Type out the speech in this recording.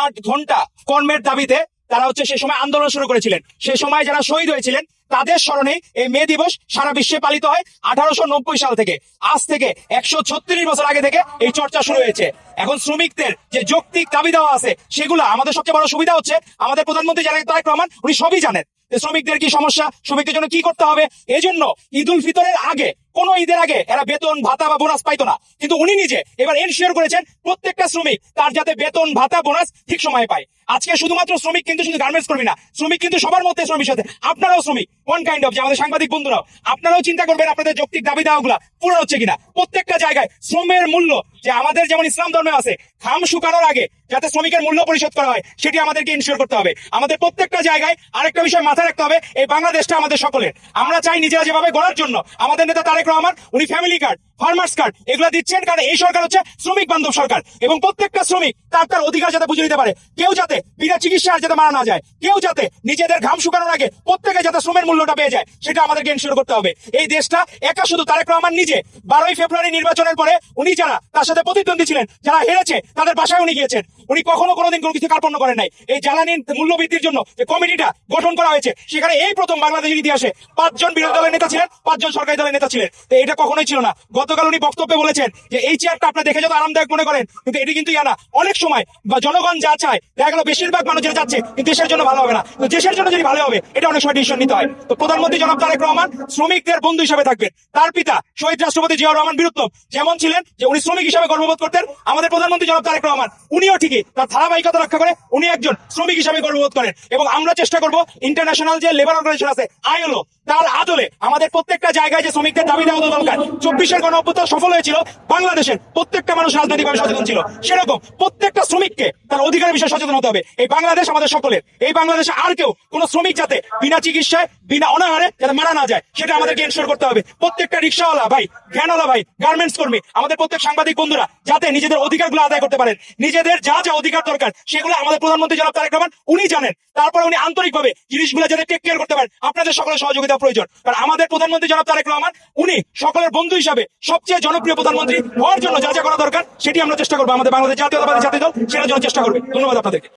8 ঘন্টা কর্মের দাবিতে তারা সে সময় আন্দোলন শুরু করেছিলেন। সে সময় যারা শহীদ হয়েছিলেন তাদের স্মরণে এই মে দিবস সারা বিশ্বে পালিত হয় 1890 সাল থেকে। আজ থেকে 136 বছর আগে থেকে এই চর্চা শুরু হয়েছে। এখন শ্রমিকদের যে যৌক্তিক দাবি দেওয়া আছে সেগুলো আমাদের সবচেয়ে বড় সুবিধা হচ্ছে আমাদের প্রধানমন্ত্রী জনাব তারেক রহমান উনি সবই জানেন শ্রমিকদের কি সমস্যা, শ্রমিকদের জন্য কি করতে হবে। এই জন্য ঈদ উল ফিতরের আগে, কোন ঈদের আগে এরা বেতন ভাতা বা বোনাস পাইতো না, কিন্তু উনি নিজে এবার এনশিওর করেছেন প্রত্যেকটা শ্রমিক তার যাতে বেতন ভাতা বোনাস ঠিক সময়ে পায়। আজকে শুধুমাত্র শ্রমিক কিন্তু শুধু গার্মেন্টস কর্মী না, শ্রমিক কিন্তু সবার মধ্যে শ্রমিক সাথে আপনারাও শ্রমিক ওয়ান কাইন্ড অফ। যে আমাদের সাংবাদিক বন্ধুরাও আপনারাও চিন্তা করবেন আপনাদের যৌক্তিক দাবি দেওয়াগুলা পূরণ হচ্ছে কিনা। প্রত্যেকটা জায়গায় শ্রমের মূল্য, যে আমাদের যেমন ইসলাম ধর্মে আছে ঘাম শুকানোর আগে যাতে শ্রমিকের মূল্য পরিশোধ করা হয় সেটি আমাদেরকে ইনশিওর করতে হবে। আমাদের প্রত্যেকটা জায়গায় আরেকটা বিষয় মাথায় রাখতে হবে, এই বাংলাদেশটা আমাদের সকলের। আমরা চাই নিজেরা যেভাবে গড়ার জন্য আমাদের নেতা তারেক রহমান উনি ফ্যামিলি কার্ড, ফার্মার্স কার্ড এগুলা দিচ্ছেন, কারণ এই সরকার হচ্ছে শ্রমিক বান্ধব সরকার এবং প্রত্যেকটা শ্রমিক তার অধিকার যাতে বুঝে নিতে পারে। কেউ যাতে বিনা চিকিৎসা যাতে মারা না যায়, কেউ যাতে নিজেদের ঘাম শুকানোর আগে প্রত্যেকে যাতে শ্রমের মূল্যটা পেয়ে যায় সেটা আমাদেরকে ইনশিওর করতে হবে। এই দেশটা একা শুধু তারেক রহমান নিজে 12ই ফেব্রুয়ারি নির্বাচনের পরে উনি যারা তার সাথে প্রতিদ্বন্দ্বী ছিলেন, যারা হেরেছে তাদের বাসায় উনি গিয়েছেন। উনি কখনো কোনোদিন কোনো কিছু কার্পণ্য করেন নাই। এই জ্বালানির মূল্য বৃদ্ধির জন্য যে কমিটিটা গঠন করা হয়েছে সেখানে এই প্রথম বাংলাদেশের ইতিহাসে 5 জন বিরোধী দলের নেতা ছিলেন, 5 জন সরকারি দলের নেতা ছিলেন। তো এটা কখনোই ছিল না। গতকাল উনি বক্তব্যে বলেছেন যে এই চেয়ারটা আপনার দেখে যত আরামদায়ক মনে করেন কিন্তু এটি কিন্তু ইয়া না। অনেক সময় বা জনগণ যা চায় দেখা গেল বেশিরভাগ মানুষ যেটা চাচ্ছে কিন্তু দেশের জন্য ভালো হবে না, তো দেশের জন্য যদি ভালো হবে এটা অনেক সময় ডিসিশন নিতে হয়। তো প্রধানমন্ত্রী জনাব তারেক রহমান শ্রমিকদের বন্ধু হিসেবে থাকবেন। তার পিতা শহীদ রাষ্ট্রপতি জিয়াউর রহমান বীরুত্তম যেমন ছিলেন যে উনি শ্রমিক হিসেবে গর্ববোধ করতেন, আমাদের প্রধানমন্ত্রী জনাব তারেক রহমান উনিও ঠিকই তার ধারাবাহিকতা রক্ষা করে উনি একজন শ্রমিক হিসেবে গর্ববোধ করেন। এবং আমরা চেষ্টা করব ইন্টারন্যাশনাল যে লেবার অর্গানাইজেশন আছে আইএলও তার আদলে আমাদের প্রত্যেকটা জায়গায় যে শ্রমিকদের দাবি দেওয়া দরকার। 24-এর গণঅভ্যুত্থান সফল হয়েছিল, বাংলাদেশের প্রত্যেকটা মানুষ রাজনৈতিকভাবে সচেতন ছিল, সেরকম প্রত্যেকটা শ্রমিককে তার অধিকারের বিষয়ে সচেতন হতে হবে। এই বাংলাদেশ আমাদের সকলের। এই বাংলাদেশে আর কেউ কোন শ্রমিক যাতে বিনা চিকিৎসায় বিনা অনাহারে যাতে মারা না যায় সেটা আমাদেরকে ইনশিওর করতে হবে। প্রত্যেকটা রিক্সাওয়ালা ভাই, ভ্যানওয়ালা ভাই, গার্মেন্টস কর্মী, আমাদের প্রত্যেক সাংবাদিক বন্ধুরা যাতে নিজেদের অধিকারগুলো আদায় করতে পারেন। নিজেদের যা যা অধিকার দরকার সেগুলো আমাদের প্রধানমন্ত্রী জনাব তারেক রহমান উনি জানেন। তারপরে উনি আন্তরিকভাবে জিনিসগুলো যাতে টেক কেয়ার করতে পারেন আপনাদের সকলের সহযোগিতা প্রয়োজন। কারণ আমাদের প্রধানমন্ত্রী জনাব তারেক রহমান উনি সকলের বন্ধু হিসাবে সবচেয়ে জনপ্রিয় প্রধানমন্ত্রী হওয়ার জন্য যা যা করা দরকার সেটি আমরা চেষ্টা করবো। আমাদের বাংলাদেশ জাতীয়তাবাদী জাতীয় দল সেটার জন্য চেষ্টা করবে। ধন্যবাদ আপনাদেরকে।